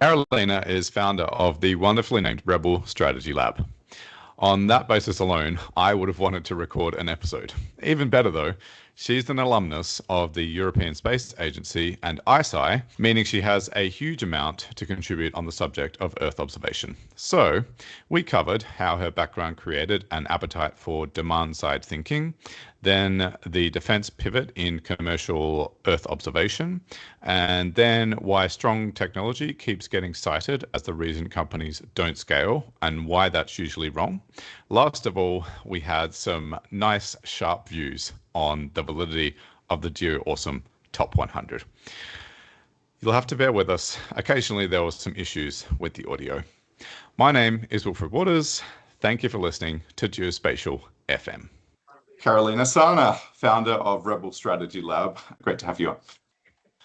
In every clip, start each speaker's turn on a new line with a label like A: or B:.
A: Karolina is founder of the wonderfully named Rebel Strategy Lab. On that basis alone, I would have wanted to record an episode. Even better though, she's an alumnus of the European Space Agency and ISI, meaning she has a huge amount to contribute on the subject of Earth observation. So, we covered how her background created an appetite for demand-side thinking, then the defense pivot in commercial Earth observation, and then why strong technology keeps getting cited as the reason companies don't scale and why that's usually wrong. Last of all, we had some nice, sharp views on the validity of the Geoawesome Top 100. You'll have to bear with us. Occasionally, there were some issues with the audio. My name is Wilfred Waters. Thank you for listening to Geospatial FM. Karolina Sana, founder of Rebel Strategy Lab. Great to have you on.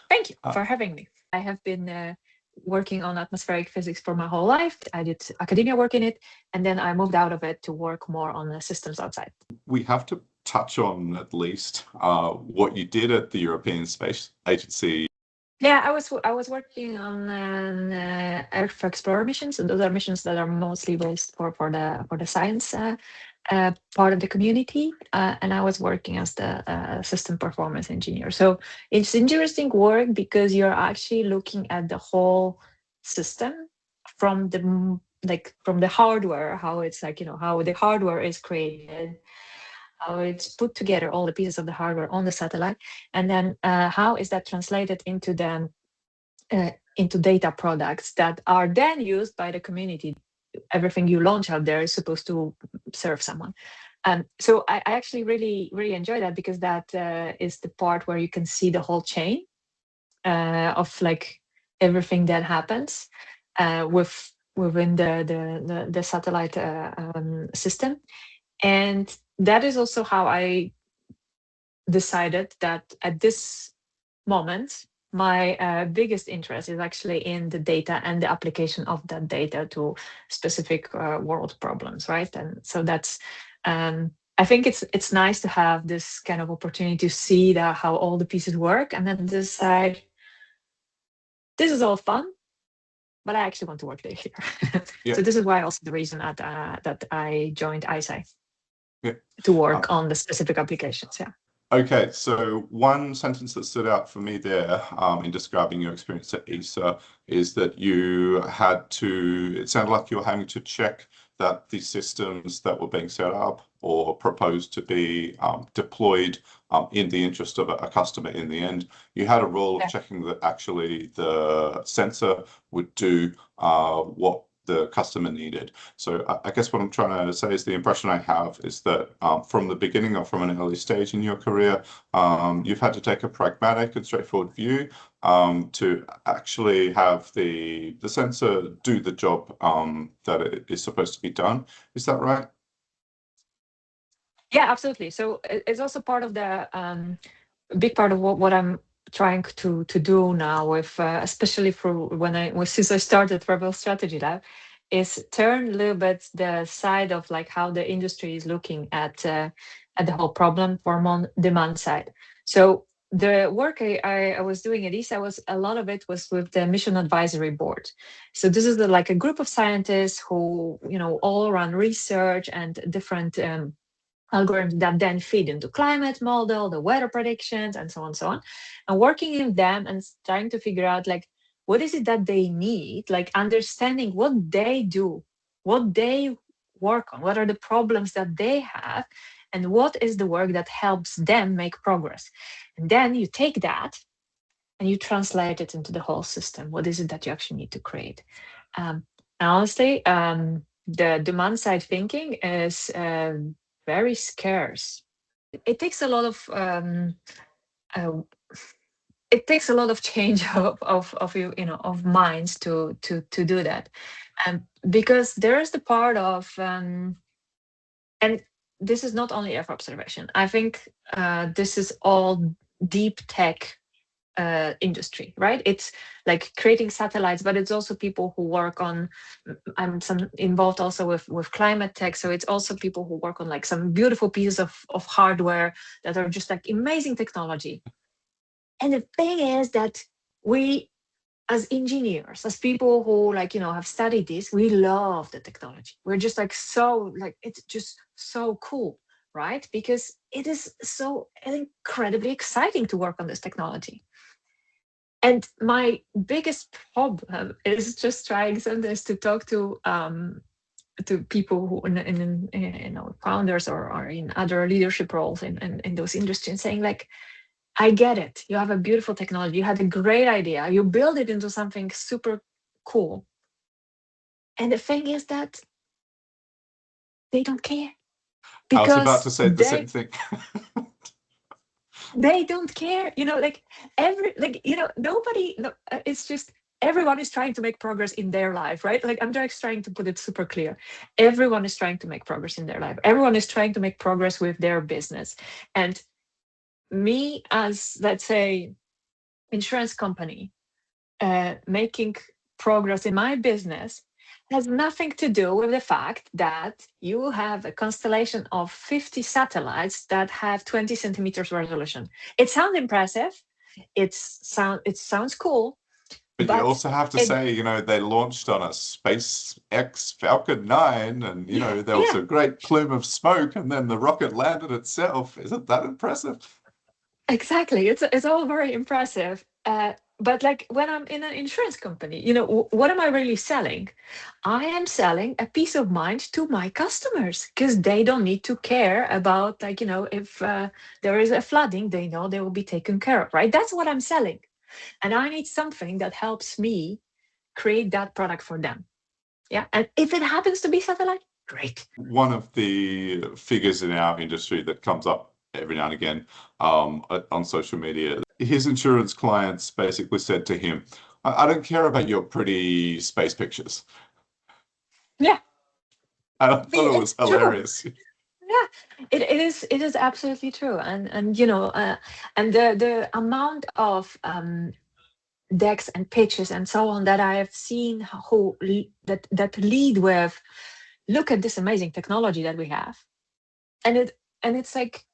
B: Thank you for having me. I have been working on atmospheric physics for my whole life. I did academia work in it, and then I moved out of it to work more on the systems outside.
A: We have to touch on at least what you did at the European Space Agency.
B: Yeah, I was working on Earth Explorer missions, and those are missions that are mostly based for the science part of the community, and I was working as the system performance engineer. So it's interesting work because you're actually looking at the whole system from the hardware, how it's how the hardware is created, how it's put together, all the pieces of the hardware on the satellite, and then how is that translated into into data products that are then used by the community. Everything you launch out there is supposed to serve someone. So I actually really enjoy that because that is the part where you can see the whole chain of everything that happens within the satellite system. And that is also how I decided that at this moment, my biggest interest is actually in the data and the application of that data to specific world problems, right? And so that's, I think it's nice to have this kind of opportunity to see how all the pieces work and then decide, this is all fun, but I actually want to work there here. Yeah. So this is why also the reason that I joined ISI. Yeah. To work on the specific applications, yeah.
A: Okay, so one sentence that stood out for me there in describing your experience at ESA is that you had to, it sounded like you were having to check that the systems that were being set up or proposed to be deployed in the interest of a customer in the end, you had a role of checking that actually the sensor would do what the customer needed. So I guess what I'm trying to say is the impression I have is that from the beginning or from an early stage in your career, you've had to take a pragmatic and straightforward view to actually have the sensor do the job that it is supposed to be done. Is that right?
B: Yeah, absolutely. So it's also part of the big part of what I'm trying to do now with especially since I started Rebel Strategy Lab, is turn a little bit the side of how the industry is looking at the whole problem from demand side. So the work I was doing at ESA a lot of it was with the Mission Advisory Board. So this is a group of scientists who all run research and different algorithms that then feed into climate model, the weather predictions, and so on, and working in them and trying to figure out what is it that they need, understanding what they do, what they work on, what are the problems that they have, and what is the work that helps them make progress. And then you take that and you translate it into the whole system. What is it that you actually need to create? And honestly, the demand side thinking is very scarce. It takes a lot of change of minds to do that, because there is the part of and this is not only Earth observation. I think this is all deep tech industry, right? It's like creating satellites, but it's also people who work on. I'm involved also with climate tech, so it's also people who work on some beautiful pieces of hardware that are just amazing technology. And the thing is that we as engineers, as people who like, have studied this, we love the technology. We're just like, so like, it's just so cool, right? Because it is so incredibly exciting to work on this technology. And my biggest problem is just trying sometimes to talk to people who founders or in other leadership roles in those industries, saying like, I get it. You have a beautiful technology. You had a great idea. You build it into something super cool. And the thing is that they don't care
A: I was about
B: because
A: to say the same thing.
B: they don't care. Like nobody. No, it's just everyone is trying to make progress in their life, right? Like I'm just trying to put it super clear. Everyone is trying to make progress in their life. Everyone is trying to make progress with their business. And me, as let's say, insurance company, making progress in my business has nothing to do with the fact that you have a constellation of 50 satellites that have 20 centimeters resolution. It sounds impressive. It sounds cool.
A: But you also have to say, they launched on a SpaceX Falcon 9 and, there was a great plume of smoke and then the rocket landed itself. Isn't that impressive?
B: Exactly. It's all very impressive. But like when I'm in an insurance company, what am I really selling? I am selling a peace of mind to my customers because they don't need to care about like, if there is a flooding, they know they will be taken care of, right? That's what I'm selling. And I need something that helps me create that product for them. Yeah. And if it happens to be satellite, great.
A: One of the figures in our industry that comes up every now and again on social media, his insurance clients basically said to him, I don't care about your pretty space pictures.
B: Yeah.
A: I thought it was hilarious.
B: Yeah, it is absolutely true. And and the amount of decks and pitches and so on that I have seen that lead with, look at this amazing technology that we have, and it's like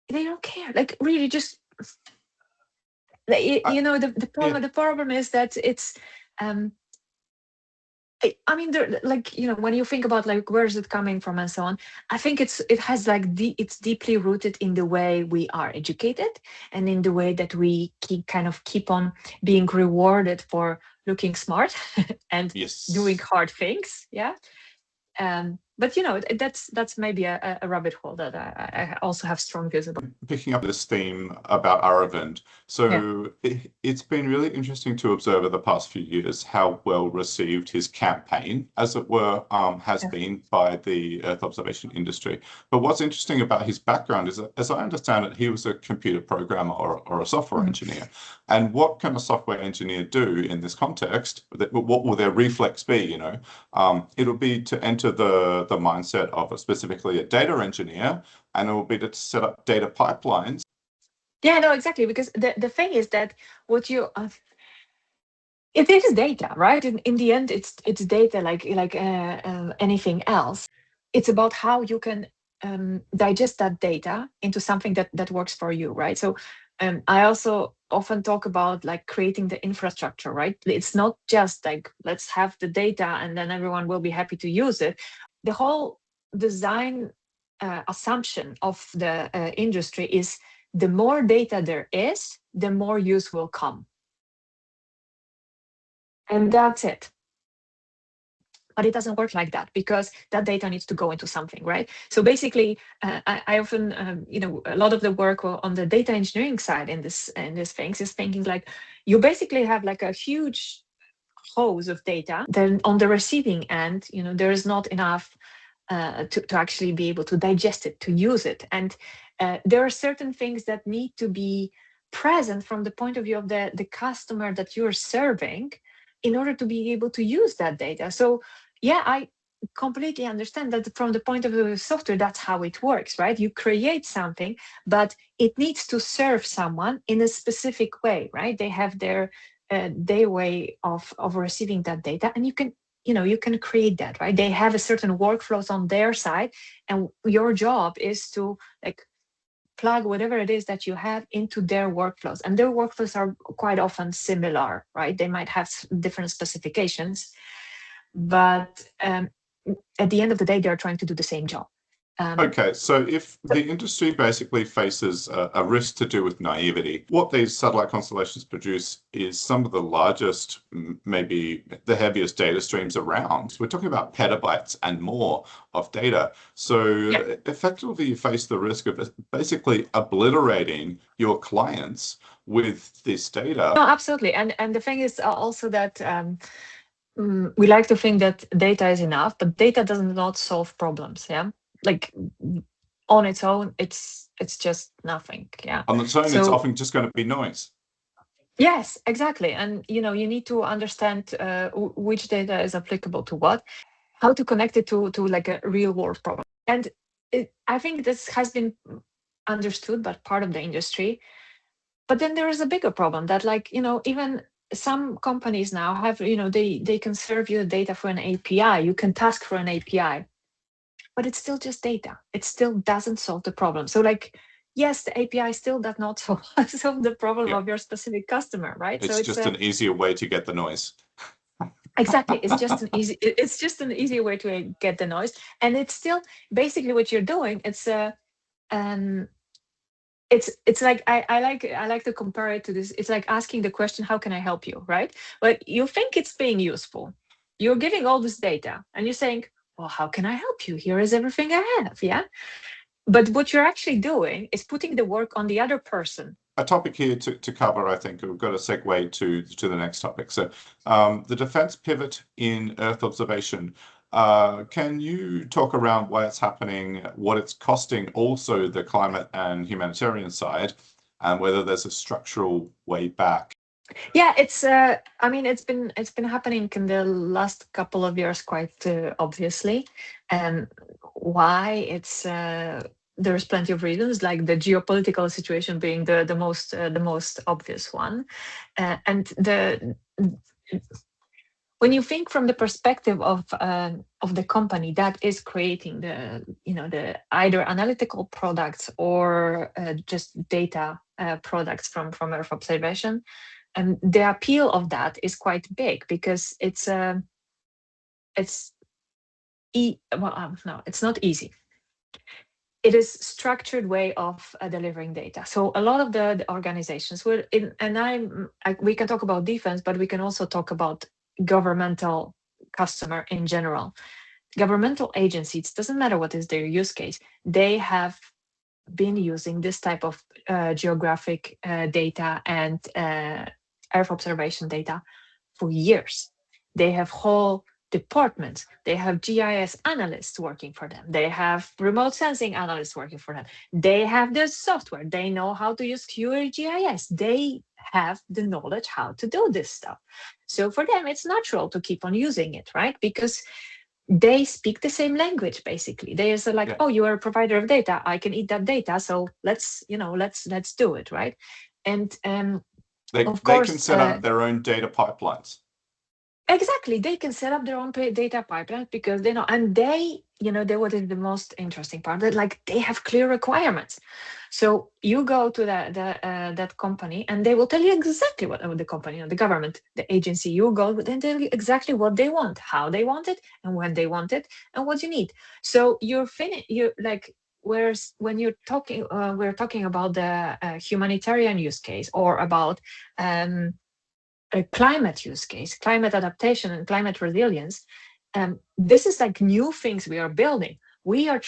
B: they don't care, like really just the problem is that it's I mean, like when you think about like where is it coming from and so on, I think it has like it's deeply rooted in the way we are educated and in the way that we keep on being rewarded for looking smart and doing hard things. Yeah. But that's maybe a rabbit hole that I also have strong views about.
A: Picking up this theme about Aravind, so it's been really interesting to observe over the past few years how well received his campaign, as it were, has been by the Earth observation industry. But what's interesting about his background is that, as I understand it, he was a computer programmer or a software engineer. And what can a software engineer do in this context? What will their reflex be? It'll be to enter the mindset of specifically a data engineer, and it will be to set up data pipelines.
B: Yeah, no, exactly. Because the thing is that what you it is data, right? In the end, it's data like anything else. It's about how you can digest that data into something that works for you, right? So I also often talk about like creating the infrastructure, right? It's not just like let's have the data and then everyone will be happy to use it. The whole design assumption of the industry is the more data there is, the more use will come. And that's it. But it doesn't work like that because that data needs to go into something, right? So basically, I often, a lot of the work on the data engineering side in this things is thinking like you basically have like a huge hose of data. Then on the receiving end, there is not enough to actually be able to digest it, to use it, and there are certain things that need to be present from the point of view of the customer that you're serving in order to be able to use that data. So yeah, I completely understand that from the point of view of software, that's how it works, right? You create something, but it needs to serve someone in a specific way, right? They have their way of receiving that data, and you can create that, right? They have a certain workflows on their side, and your job is to like plug whatever it is that you have into their workflows. And their workflows are quite often similar, right? They might have different specifications, but at the end of the day, they're trying to do the same job.
A: Okay, so if the industry basically faces a risk to do with naivety, what these satellite constellations produce is some of the largest, maybe the heaviest data streams around. We're talking about petabytes and more of data. So effectively, you face the risk of basically obliterating your clients with this data.
B: No, absolutely. And the thing is also that we like to think that data is enough, but data does not solve problems. Yeah. Like on its own, it's just nothing. Yeah.
A: On its own,
B: So,
A: it's often just going to be noise.
B: Yes, exactly. And you need to understand which data is applicable to what, how to connect it to like a real world problem. And I think this has been understood by part of the industry. But then there is a bigger problem that, like, even some companies now have, they can serve you the data for an API. You can task for an API, but it's still just data. It still doesn't solve the problem. So, like, yes, the API still does not solve the problem of your specific customer, right?
A: It's just an easier way to get the noise.
B: Exactly. It's just an easier way to get the noise. And it's still basically what you're doing. It's like I like to compare it to this. It's like asking the question, how can I help you? Right? But you think it's being useful. You're giving all this data and you're saying, well, how can I help you? Here is everything I have. Yeah. But what you're actually doing is putting the work on the other person.
A: A topic here to cover, I think we've got a segue to the next topic. So the defense pivot in Earth observation. Can you talk around why it's happening, what it's costing, also the climate and humanitarian side, and whether there's a structural way back?
B: Yeah, it's it's been happening in the last couple of years quite obviously. And why it's there's plenty of reasons, like the geopolitical situation being the most obvious one. And when you think from the perspective of the company that is creating the either analytical products or just data products from Earth observation, and the appeal of that is quite big because it's no, it's not easy. It is structured way of delivering data. So a lot of the organizations will, we can talk about defense, but we can also talk about governmental customer in general. Governmental agencies, doesn't matter what is their use case, they have been using this type of geographic data and Earth observation data for years. They have whole departments. They have GIS analysts working for them. They have remote sensing analysts working for them. They have the software. They know how to use QRGIS. They have the knowledge how to do this stuff. So for them, it's natural to keep on using it, right? Because they speak the same language, basically. They are like, oh, you are a provider of data. I can eat that data. So let's do it, right? And
A: they can set up their own data pipelines.
B: Exactly. They can set up their own data pipelines because they know, and what is the most interesting part, that like they have clear requirements. So you go to that company and they will tell you exactly what the company, the government, the agency, you go and tell you exactly what they want, how they want it, and when they want it, and what you need. So you're like, whereas when you're talking, we're talking about the humanitarian use case or about a climate use case, climate adaptation and climate resilience. This is like new things we are building. We are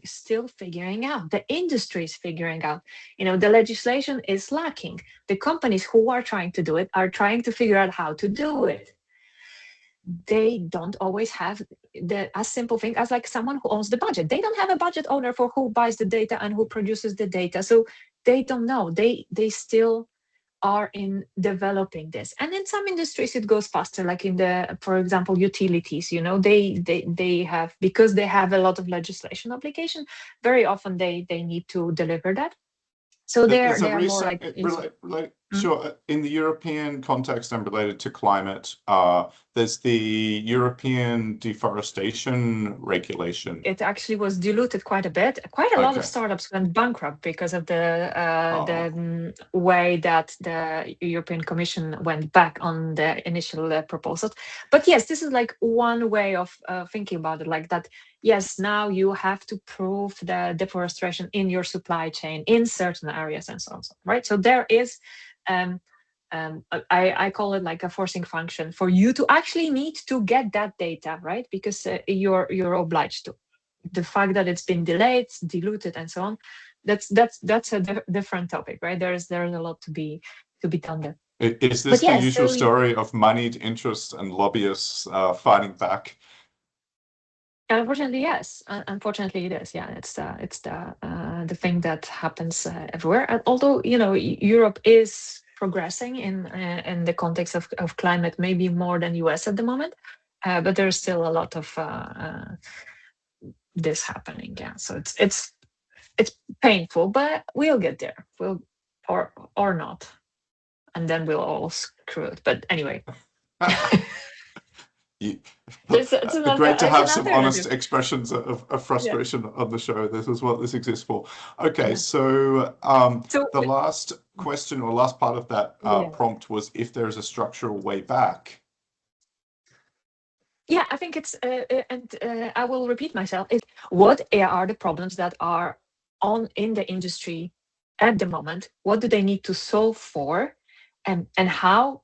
B: still figuring out. The industry is figuring out. The legislation is lacking. The companies who are trying to do it are trying to figure out how to do it. They don't always have as simple thing as like someone who owns the budget. They don't have a budget owner for who buys the data and who produces the data. So they don't know. They still are in developing this. And in some industries it goes faster, like in for example, utilities, they have, because they have a lot of legislation obligation, very often they need to deliver that. So they're more like
A: Sure. In the European context and related to climate, there's the European deforestation regulation.
B: It actually was diluted quite a bit. Quite a lot of
A: Okay.
B: startups went bankrupt because of the
A: Oh.
B: way that the European Commission went back on the initial proposals. But yes, this is like one way of thinking about it, like that. Yes, now you have to prove the deforestation in your supply chain in certain areas and so on, right? So there is I call it like a forcing function for you to actually need to get that data, right? Because you're obliged to. The fact that it's been delayed, diluted, and so on, that's a different topic, right? There's a lot to be done there.
A: Is this
B: But
A: the
B: yes,
A: usual
B: so
A: story of moneyed interests and lobbyists fighting back?
B: unfortunately, yes. Unfortunately, it is. Yeah, it's the thing that happens everywhere. And although Europe is progressing in the context of climate, maybe more than US at the moment, but there's still a lot of this happening. Yeah, so it's painful, but we'll get there. We'll or not, and then we'll all screw it. But anyway.
A: Great to have some honest
B: alternative.
A: expressions of
B: Yeah.
A: frustration on the show. This is what this exists for. Okay,
B: Yeah.
A: so
B: So
A: the last question or last part of that
B: yeah.
A: prompt was if there is a structural way back.
B: Yeah, I think it's, and I will repeat myself. What are the problems that are on in the industry at the moment? What do they need to solve for, and how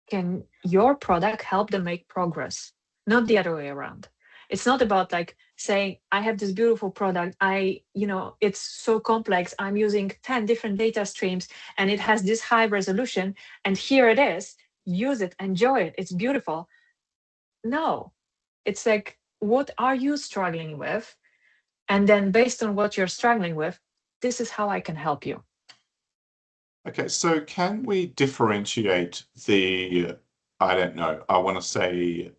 B: can your product help them make progress? Not the other way around. It's not about like saying, I have this beautiful product. It's so complex. I'm using 10 different data streams and it has this high resolution. And here it is. Use it, enjoy it. It's beautiful. No, it's like, what are you struggling with? And then based on what you're struggling with, this is how I can help you.
A: Okay, so can we differentiate the, I don't know, I want to say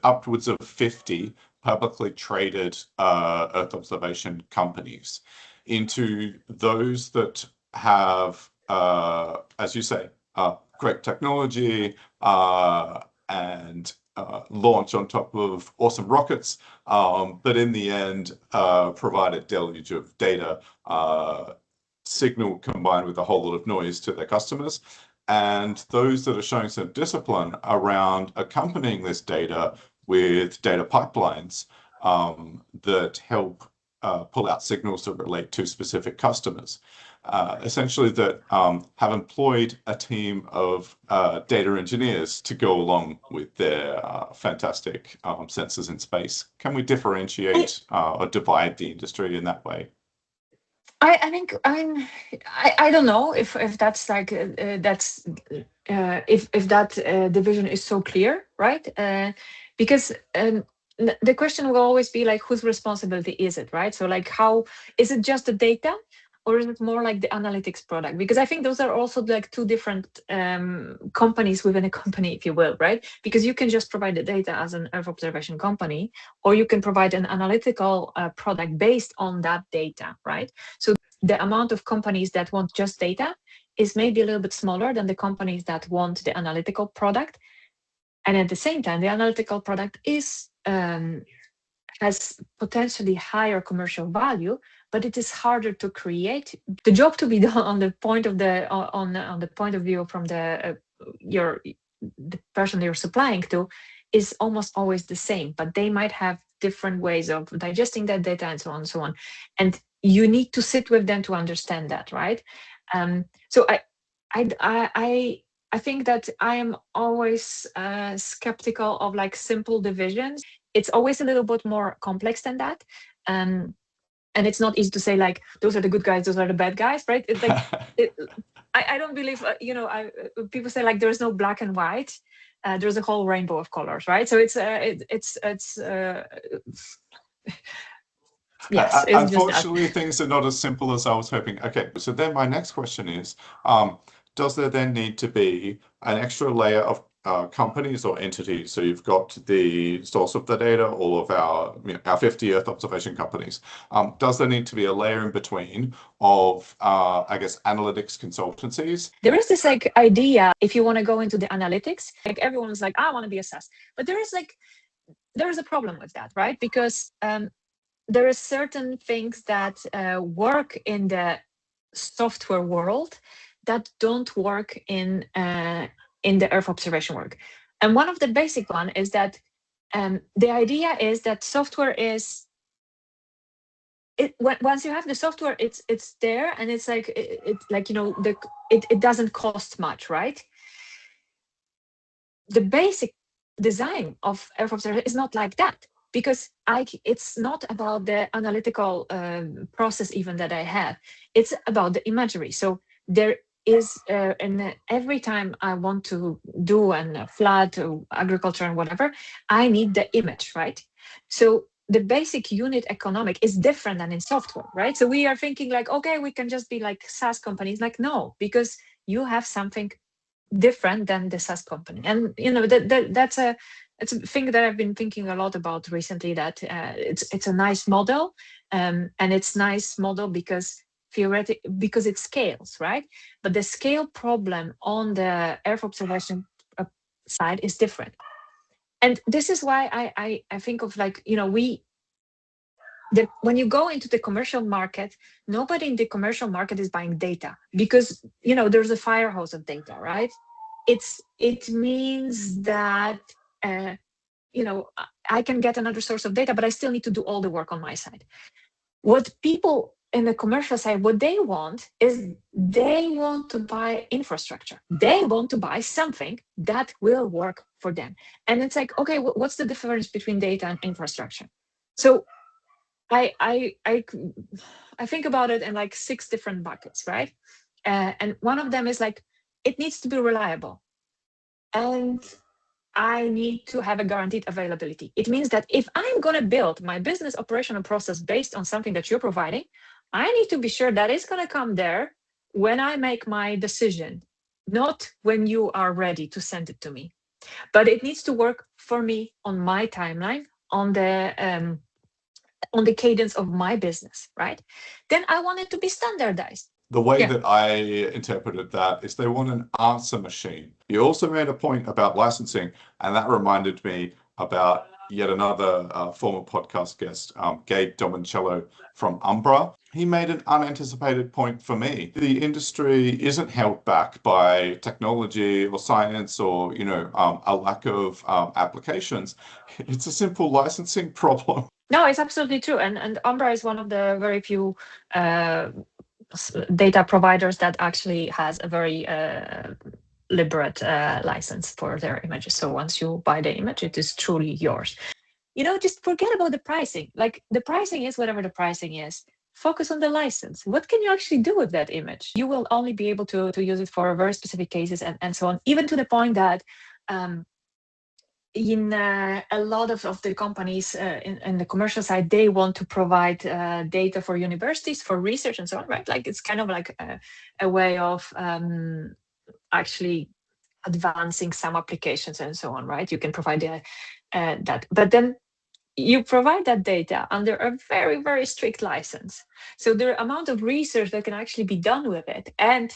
A: upwards of 50 publicly traded Earth observation companies into those that have, as you say, great technology and launch on top of awesome rockets, but in the end provide a deluge of data signal combined with a whole lot of noise to their customers, and those that are showing some discipline around accompanying this data with data pipelines that help pull out signals that relate to specific customers. Essentially that have employed a team of data engineers to go along with their fantastic sensors in space. Can we differentiate or divide the industry in that way?
B: I think I don't know if that's like that's if that division is so clear, right? Because the question will always be like, whose responsibility is it, right? So like, how is it just the data, or is it more like the analytics product? Because I think those are also like two different companies within a company, if you will, right? Because you can just provide the data as an Earth observation company, or you can provide an analytical product based on that data, right? So the amount of companies that want just data is maybe a little bit smaller than the companies that want the analytical product. And at the same time, the analytical product has potentially higher commercial value, but it is harder to create. The job to be done on the point of the point of view from the person you're supplying to is almost always the same, but they might have different ways of digesting that data and so on and so on. And you need to sit with them to understand that, right? So I think that I am always skeptical of like simple divisions. It's always a little bit more complex than that. And it's not easy to say like, those are the good guys, those are the bad guys, right? It's like, I don't believe, people say like, there's no black and white. There's a whole rainbow of colors, right? So it's yes, it's
A: unfortunately, things are not as simple as I was hoping. Okay, so then my next question is, does there then need to be an extra layer of companies or entities. So you've got the source of the data, all of our 50 Earth observation companies. Does there need to be a layer in between of, I guess, analytics consultancies?
B: There is this like idea, if you want to go into the analytics, like everyone's like, I want to be a SaaS. But there is a problem with that, right? Because there are certain things that work in the software world that don't work in the Earth observation work. And one of the basic one is that the idea is that software is once you have the software, it's there, and it's like it doesn't cost much, right? The basic design of Earth observation is not like that, because it's not about the analytical process even that I have. It's about the imagery. So there is, and every time I want to do a flood or agriculture and whatever, I need the image, right? So the basic unit economic is different than in software, right? So we are thinking like, okay, we can just be like SaaS companies. Like, no, because you have something different than the SaaS company. And that's a thing that I've been thinking a lot about recently, that it's a nice model, and it's nice model because because it scales, right? But the scale problem on the Earth observation side is different. And this is why I think of like, when you go into the commercial market, nobody in the commercial market is buying data, because there's a fire hose of data, right? It means that I can get another source of data, but I still need to do all the work on my side. What people in the commercial side, what they want is they want to buy infrastructure. They want to buy something that will work for them. And it's like, okay, what's the difference between data and infrastructure? So I think about it in like 6 different buckets, right? And one of them is like, it needs to be reliable, and I need to have a guaranteed availability. It means that if I'm going to build my business operational process based on something that you're providing, I need to be sure that it's going to come there when I make my decision, not when you are ready to send it to me. But it needs to work for me on my timeline, on the cadence of my business, right? Then I want it to be standardized.
A: The way that I interpreted that is they want an answer machine. You also made a point about licensing, and that reminded me about yet another former podcast guest, Gabe Domoncello from Umbra. He made an unanticipated point for me. The industry isn't held back by technology or science or, a lack of applications. It's a simple licensing problem.
B: No, it's absolutely true. And Umbra is one of the very few data providers that actually has a very liberate license for their images. So once you buy the image, it is truly yours. Just forget about the pricing. Like, the pricing is whatever the pricing is. Focus on the license. What can you actually do with that image? You will only be able to use it for very specific cases and so on, even to the point that in a lot of the companies in the commercial side, they want to provide data for universities, for research and so on, right? Like, it's kind of like a way of actually advancing some applications and so on, right? You can provide that. But then you provide that data under a very, very strict license. So the amount of research that can actually be done with it, and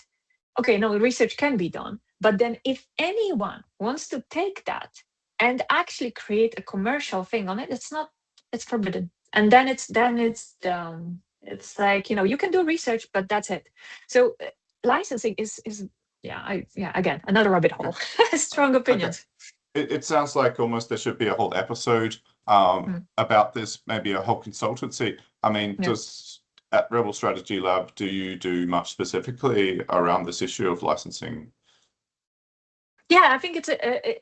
B: okay, no, research can be done, but then if anyone wants to take that and actually create a commercial thing on it, it's forbidden. And then it's it's like, you can do research, but that's it. So licensing is again, another rabbit hole. Strong opinions.
A: Okay. It sounds like almost there should be a whole episode about this, maybe a whole consultancy. I mean, at Rebel Strategy Lab, do you do much specifically around this issue of licensing?
B: Yeah, I think it's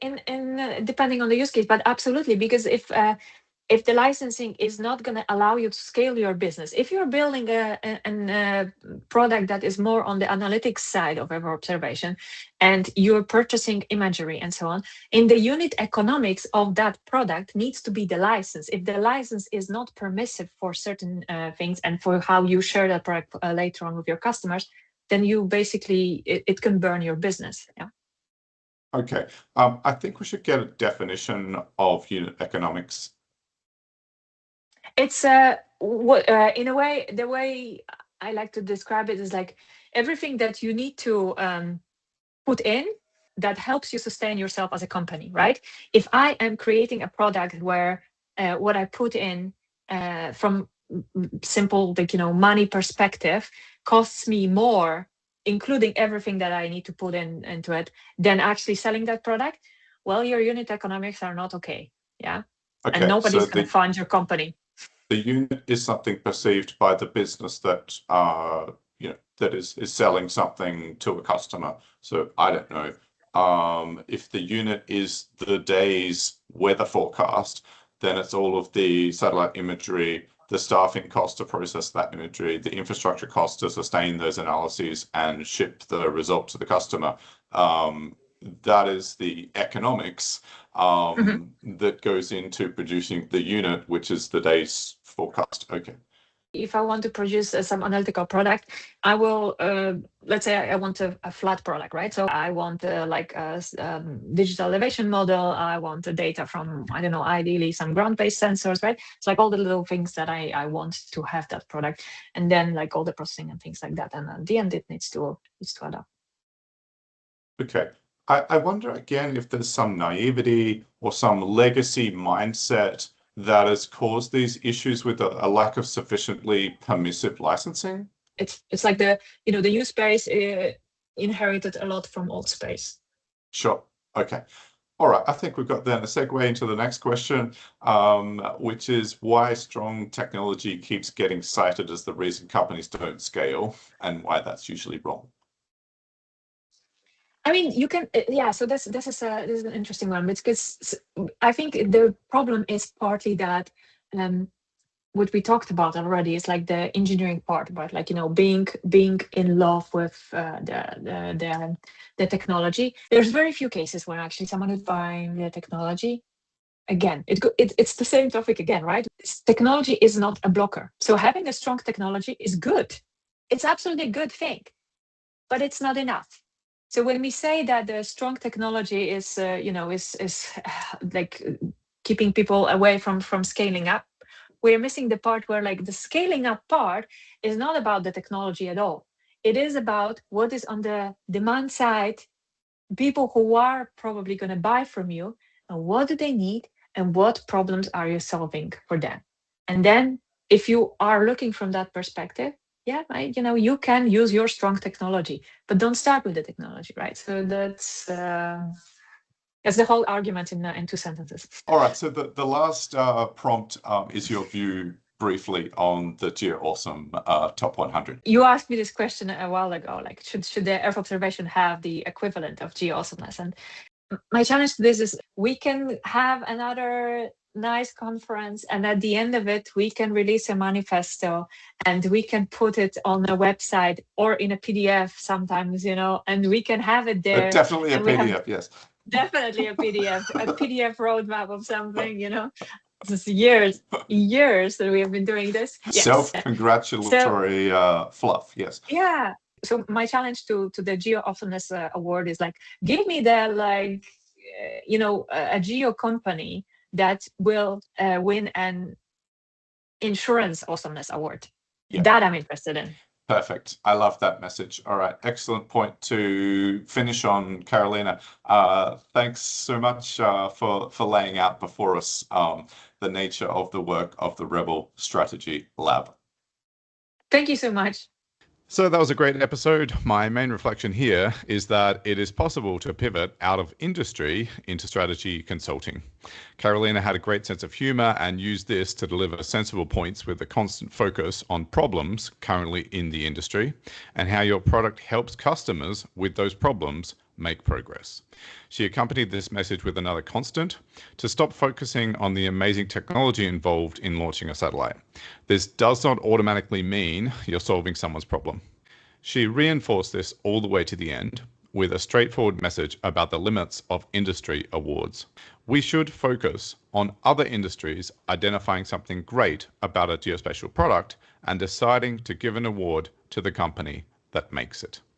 B: in depending on the use case, but absolutely, because if the licensing is not going to allow you to scale your business, if you're building a product that is more on the analytics side of Earth observation, and you're purchasing imagery and so on, in the unit economics of that product needs to be the license. If the license is not permissive for certain things and for how you share that product later on with your customers, then you basically, it can burn your business. Yeah.
A: Okay. I think we should get a definition of unit economics.
B: It's in a way, the way I like to describe it is like everything that you need to put in that helps you sustain yourself as a company, right? If I am creating a product where what I put in from simple, like, money perspective costs me more, including everything that I need to put in into it, than actually selling that product, well, your unit economics are not okay. Yeah. And
A: Okay, so
B: nobody's going to fund your company.
A: the unit is something perceived by the business that that is selling something to a customer. So I don't know. If the unit is the day's weather forecast, then it's all of the satellite imagery, the staffing cost to process that imagery, the infrastructure cost to sustain those analyses and ship the result to the customer. That is the economics that goes into producing the unit, which is the day's forecast. Okay.
B: If I want to produce some analytical product, I will, let's say I want a flat product, right? So I want like a digital elevation model. I want the data from, I don't know, ideally some ground-based sensors, right? It's like all the little things that I want to have that product. And then like all the processing and things like that. And at the end, it needs to add up.
A: Okay. I wonder again if there's some naivety or some legacy mindset that has caused these issues with a lack of sufficiently permissive licensing.
B: It's like the new space inherited a lot from old space.
A: Sure. Okay. All right. I think we've got then a segue into the next question, which is why strong technology keeps getting cited as the reason companies don't scale and why that's usually wrong.
B: I mean, you can, yeah. So this is an interesting one because I think the problem is partly that what we talked about already is like the engineering part about like being in love with the technology. There's very few cases where actually someone is buying the technology. Again, it's the same topic again, right? Technology is not a blocker. So having a strong technology is good. It's absolutely a good thing, but it's not enough. So when we say that the strong technology is like keeping people away from scaling up, we're missing the part where like the scaling up part is not about the technology at all. It is about what is on the demand side, people who are probably going to buy from you, and what do they need and what problems are you solving for them. And then if you are looking from that perspective, yeah, right, you can use your strong technology, but don't start with the technology, right? So that's the whole argument in 2 sentences.
A: All right. So the last prompt is your view briefly on the Geoawesome top 100.
B: You asked me this question a while ago, like should the Earth observation have the equivalent of Geoawesomeness? And my challenge to this is we can have another nice conference, and at the end of it we can release a manifesto and we can put it on a website or in a PDF sometimes, and we can have it there.
A: Definitely a PDF, yes.
B: Definitely a PDF roadmap of something, This is years that we have been doing this.
A: Yes. Self-congratulatory fluff, yes.
B: Yeah. So my challenge to the Geoawesomeness award is like, give me a geo company that will win an insurance awesomeness award. Yeah. That I'm interested in.
A: Perfect. I love that message. All right. Excellent point to finish on, Karolina. Thanks so much for laying out before us the nature of the work of the Rebel Strategy Lab.
B: Thank you so much.
A: So that was a great episode. My main reflection here is that it is possible to pivot out of industry into strategy consulting. Karolina had a great sense of humor and used this to deliver sensible points with a constant focus on problems currently in the industry and how your product helps customers with those problems make progress. She accompanied this message with another constant: to stop focusing on the amazing technology involved in launching a satellite. This does not automatically mean you're solving someone's problem. She reinforced this all the way to the end with a straightforward message about the limits of industry awards. We should focus on other industries identifying something great about a geospatial product and deciding to give an award to the company that makes it.